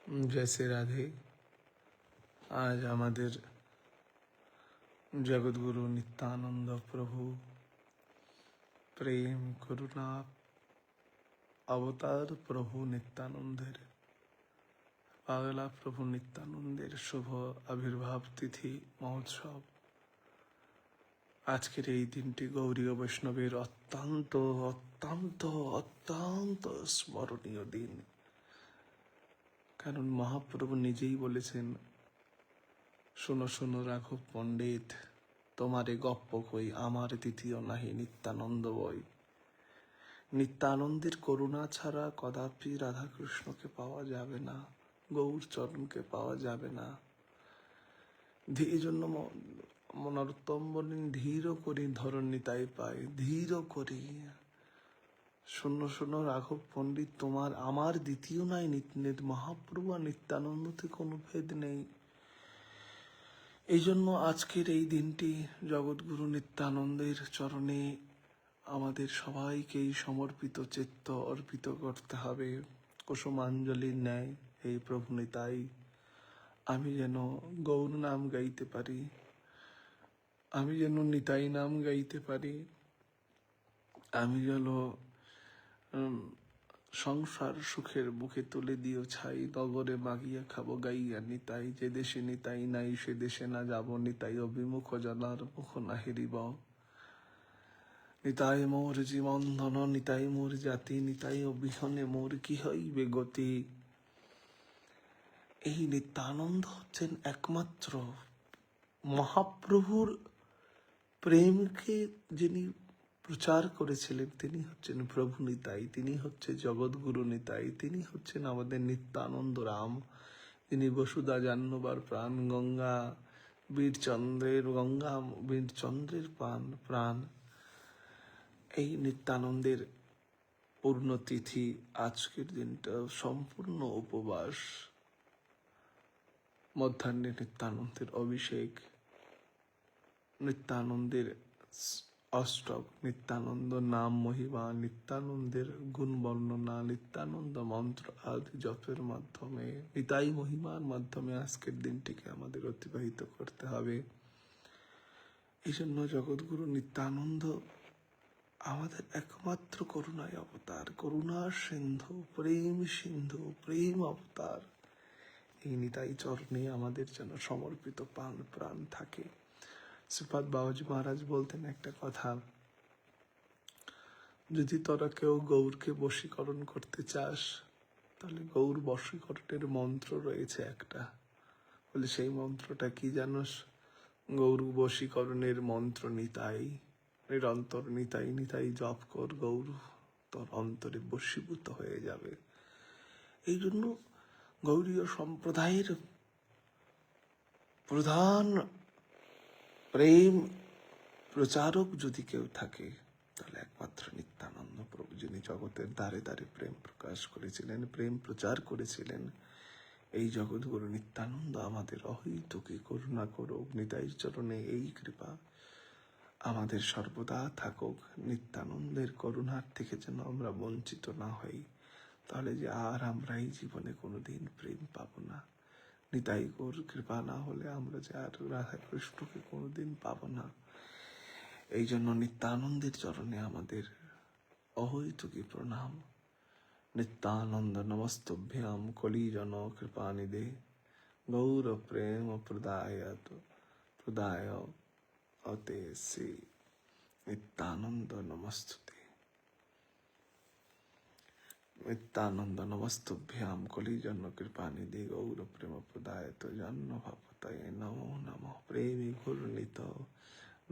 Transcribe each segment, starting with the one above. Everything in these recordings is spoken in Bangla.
जय श्री राधे। आज আমাদের জগৎগুরু নিত্যানন্দ প্রভু প্রেম করুণা অবতার প্রভু নিত্যানন্দের পাগলা প্রভু নিত্যানন্দের শুভ আবির্ভাব তিথি মহোৎসব। আজকের এই দিনটি গৌরীয় বৈষ্ণবের অত্যন্ত অত্যন্ত অত্যন্ত স্মরণীয় দিন। কারণ মহাপ্রভু নিজেই বলেছেন, শোনো শোনো রাঘব পণ্ডিত, তোমারে গপ্প কই, আমার তৃতীয় নাহি নিত্যানন্দ বই। নিত্যানন্দের করুণা ছাড়া কদাপি রাধাকৃষ্ণকে পাওয়া যাবে না, গৌর চরণকে পাওয়া যাবে না। এই জন্য মনোত্তম বলেন, ধীর করি ধরন নিতাই পায়, ধীর করি। শোনো শোনো রাঘব পণ্ডিত, তোমার আমার দ্বিতীয় নাই মহাপ্রভু আর নিত্যানন্দতে কোনো ভেদ নেই। এই জন্য আজকের এই দিনটি জগৎগুরু নিত্যানন্দের চরণে আমাদের সবাইকেই সমর্পিত চিত্ত অর্পিত করতে হবে। কুসুমাঞ্জলির ন্যায়, এই প্রভু নিতাই, আমি যেন গৌর নাম গাইতে পারি, আমি যেন নিতাই নাম গাইতে পারি, আমি যেন সংসার সুখের বুকে তুলে দিও ছাই, নগরে মাগিয়া খাবো গাইয়া নিতাই। যে দেশে নিতাই নাই সে দেশে না যাব, নিতাই অভিমুখ জনার মুখ না হেরিব। নিতাই মোর জীবন ধন, নিতাই মোর জাতি, নিতাই অবিহনে মোর কি হইবে গতি। এই নিত্যানন্দ হচ্ছেন একমাত্র মহাপ্রভুর প্রেমকে যিনি প্রচার করেছিলেন, তিনি হচ্ছেন প্রভু নিতাই, তিনি হচ্ছে জগৎগুরু নিতাই, তিনি হচ্ছেন আমাদের নিত্যানন্দ রাম, যিনি বসুধা জাহ্নবার প্রাণ, গঙ্গা বীরচন্দ্রের প্রাণ। এই নিত্যানন্দের পূর্ণতিথি আজকের দিনটা সম্পূর্ণ উপবাস, মধ্যাহ্নে নিত্যানন্দের অভিষেক, নিত্যানন্দের অষ্টক, নিত্যানন্দ নাম মহিমা, নিত্যানন্দের গুণ বর্ণনা, নিত্যানন্দ মন্ত্র আদি জপের মাধ্যমে, নিতাই মহিমার মাধ্যমে আজকের দিনটিকে আমাদের অতিবাহিত করতে হবে। এই জন্য জগৎগুরু নিত্যানন্দ আমাদের একমাত্র করুণায় অবতার, করুণা সিন্ধু, প্রেম অবতার। এই নিতাই চরণে আমাদের যেন সমর্পিত প্রাণ থাকে। শ্রীপাদ বাবাজি মহারাজ বলতেন একটা কথা, যদি তোরা কেউ গৌরকে বশীকরণ করতে চাস, তাহলে গৌর বশীকরণের মন্ত্র রয়েছে একটা। বলে সেই মন্ত্রটা কি জানোস? গৌর বশীকরণের মন্ত্র নিতাই, নিরন্তর নিতাই নিতাই জপ কর, গৌর তোর অন্তরে বশীভূত হয়ে যাবে। এই জন্য গৌরীয় সম্প্রদায়ের প্রধান প্রেম প্রচারক যদি কেউ থাকে, তাহলে একমাত্র নিত্যানন্দ প্রভু, যিনি জগতের দ্বারে দ্বারে প্রেম প্রকাশ করেছিলেন, প্রেম প্রচার করেছিলেন। এই জগৎগুরু নিত্যানন্দ আমাদের অহৈতুকী করুণা করুক। নিতাই চরণে এই কৃপা আমাদের সর্বদা থাকুক। নিত্যানন্দের করুণার থেকে যেন আমরা বঞ্চিত না হই, তাহলে যে আর আমরা এই জীবনে কোনোদিন প্রেম পাবো না। নিতাই গৌর কৃপা না হলে আমরা যে আর রাধা কৃষ্ণকে কোনোদিন পাবো না। এই জন্য নিত্যানন্দের চরণে আমাদের অহৈতুকী প্রণাম। নিত্যানন্দ নমস্তভ্যাম কলিজন কৃপানিধে, গৌর প্রেম প্রদায় অতে শ্রী নিত্যানন্দ নমস্তুতে। নিত্যানন্দ নমস্তভ্যাম কলিজন কৃপানিধে, গৌর প্রেম প্রদায় জন্ম ভবতায় নমো নমঃ। প্রেমী ঘূর্ণিত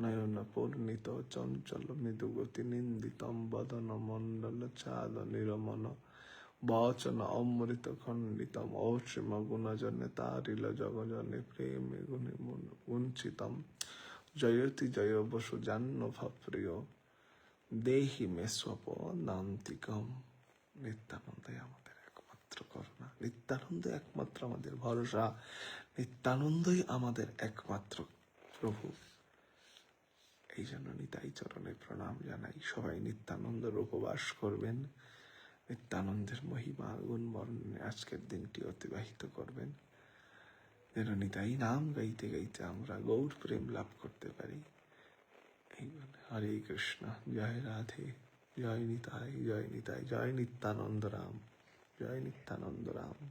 নয়ন পূর্ণিত চঞ্চল মৃদুগতি নিন্দিতম বদন মণ্ডল চাল নিরমন, বচন অমৃত খণ্ডিতম অসীম গুণজনে তারিল জগজনে, প্রেমে গুণে গুঞ্চিতম জয়তি জয় বসু জাহ্নভ প্রিয়, দেহি মে স্বপ নান্তিকম। নিত্যানন্দই আমাদের একমাত্র করুণা, নিত্যানন্দ একমাত্র আমাদের ভরসা, নিত্যানন্দই আমাদের একমাত্র প্রভু। এই জন্য নিতাই চরণে প্রণাম জানাই। সবাই নিত্যানন্দের উপবাস করবেন, নিত্যানন্দের মহিমা গুণ বর্ণনে আজকের দিনটি অতিবাহিত করবেন, যেন নিতাই নাম গাইতে গাইতে আমরা গৌর প্রেম লাভ করতে পারি। এই বলে হরে কৃষ্ণ, জয় রাধে, জয় নিতাই, জয় নিতাই, জয় নিত্যানন্দ রাম, জয় নিত্যানন্দ রাম।